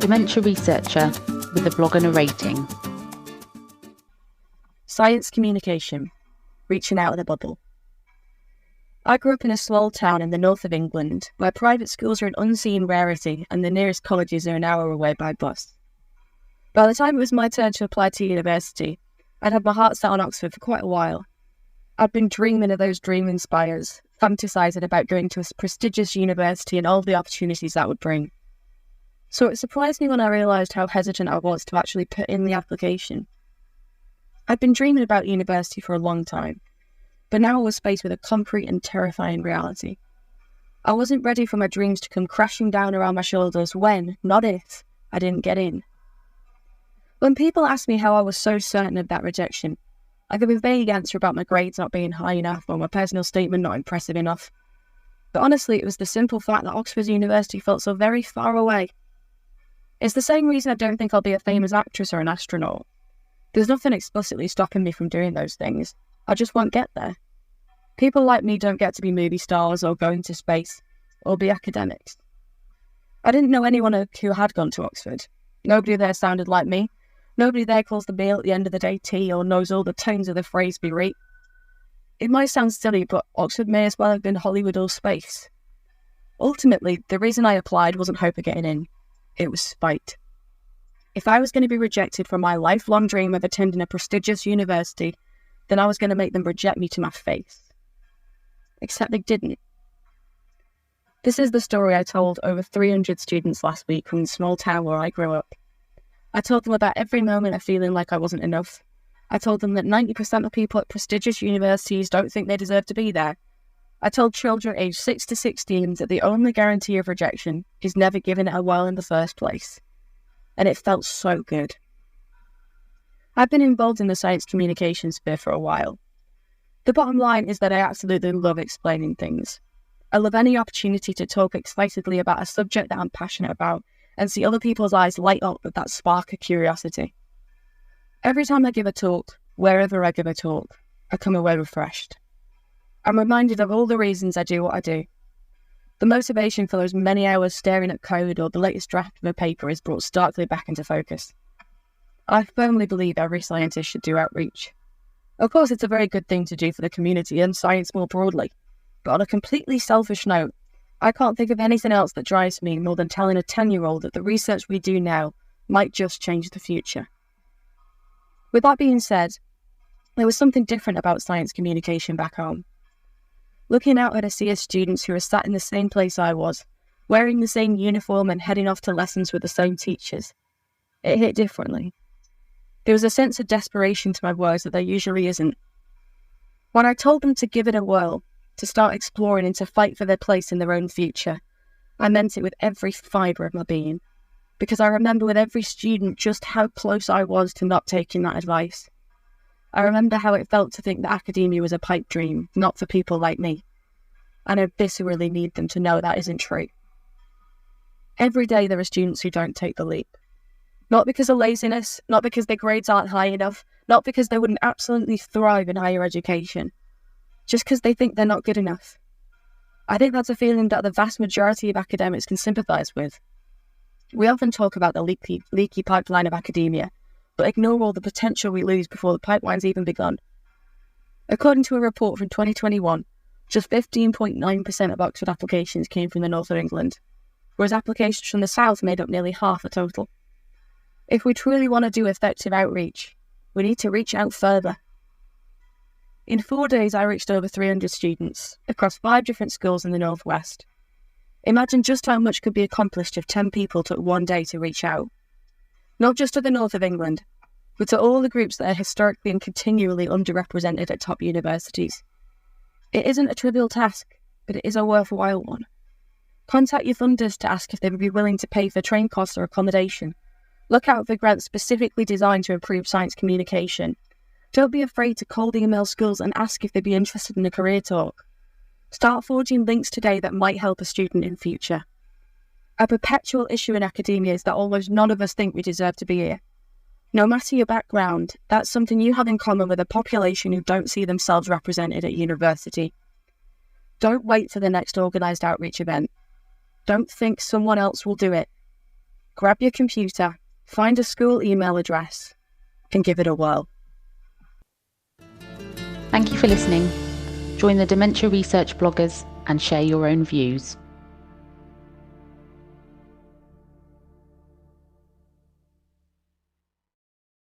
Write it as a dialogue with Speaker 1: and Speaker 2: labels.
Speaker 1: dementia researcher with a blog and a rating.
Speaker 2: Science communication, reaching out of the bubble. I grew up in a small town in the north of England where private schools are an unseen rarity and the nearest colleges are an hour away by bus. By the time it was my turn to apply to university, I'd had my heart set on Oxford for quite a while. I'd been dreaming of those dreaming spires, fantasising about going to a prestigious university and all the opportunities that would bring. So it surprised me when I realised how hesitant I was to actually put in the application. I'd been dreaming about university for a long time, but now I was faced with a concrete and terrifying reality. I wasn't ready for my dreams to come crashing down around my shoulders when, not if, I didn't get in. When people ask me how I was so certain of that rejection, I give a vague answer about my grades not being high enough or my personal statement not impressive enough. But honestly, it was the simple fact that Oxford University felt so very far away. It's the same reason I don't think I'll be a famous actress or an astronaut. There's nothing explicitly stopping me from doing those things. I just won't get there. People like me don't get to be movie stars or go into space or be academics. I didn't know anyone who had gone to Oxford. Nobody there sounded like me. Nobody there calls the meal at the end of the day tea or knows all the tones of the phrase be right. It might sound silly, but Oxford may as well have been Hollywood or space. Ultimately, the reason I applied wasn't hope of getting in. It was spite. If I was going to be rejected from my lifelong dream of attending a prestigious university, then I was going to make them reject me to my face. Except they didn't. This is the story I told over 300 students last week from the small town where I grew up. I told them about every moment of feeling like I wasn't enough. I told them that 90% of people at prestigious universities don't think they deserve to be there. I told children aged 6 to 16 that the only guarantee of rejection is never giving it a whirl in the first place. And it felt so good. I've been involved in the science communication sphere for a while. The bottom line is that I absolutely love explaining things. I love any opportunity to talk excitedly about a subject that I'm passionate about and see other people's eyes light up with that spark of curiosity. Every time I give a talk, wherever I give a talk, I come away refreshed. I'm reminded of all the reasons I do what I do. The motivation for those many hours staring at code or the latest draft of a paper is brought starkly back into focus. I firmly believe every scientist should do outreach. Of course, it's a very good thing to do for the community and science more broadly. But on a completely selfish note, I can't think of anything else that drives me more than telling a 10-year-old that the research we do now might just change the future. With that being said, there was something different about science communication back home. Looking out at a sea of students who were sat in the same place I was, wearing the same uniform and heading off to lessons with the same teachers, it hit differently. There was a sense of desperation to my words that there usually isn't. When I told them to give it a whirl, to start exploring and to fight for their place in their own future, I meant it with every fibre of my being, because I remember with every student just how close I was to not taking that advice. I remember how it felt to think that academia was a pipe dream, not for people like me. And I viscerally need them to know that isn't true. Every day there are students who don't take the leap. Not because of laziness, not because their grades aren't high enough, not because they wouldn't absolutely thrive in higher education, just because they think they're not good enough. I think that's a feeling that the vast majority of academics can sympathise with. We often talk about the leaky pipeline of academia, but ignore all the potential we lose before the pipeline's even begun. According to a report from 2021, just 15.9% of Oxford applications came from the north of England, whereas applications from the south made up nearly half the total. If we truly want to do effective outreach, we need to reach out further. In 4 days, I reached over 300 students across 5 different schools in the northwest. Imagine just how much could be accomplished if 10 people took 1 day to reach out. Not just to the north of England, but to all the groups that are historically and continually underrepresented at top universities. It isn't a trivial task, but it is a worthwhile one. Contact your funders to ask if they would be willing to pay for train costs or accommodation. Look out for grants specifically designed to improve science communication. Don't be afraid to cold email schools and ask if they'd be interested in a career talk. Start forging links today that might help a student in future. A perpetual issue in academia is that almost none of us think we deserve to be here. No matter your background, that's something you have in common with a population who don't see themselves represented at university. Don't wait for the next organised outreach event. Don't think someone else will do it. grab your computer, find a school email address, and give it a whirl.
Speaker 1: Thank you for listening. Join the Dementia Research bloggers and share your own views.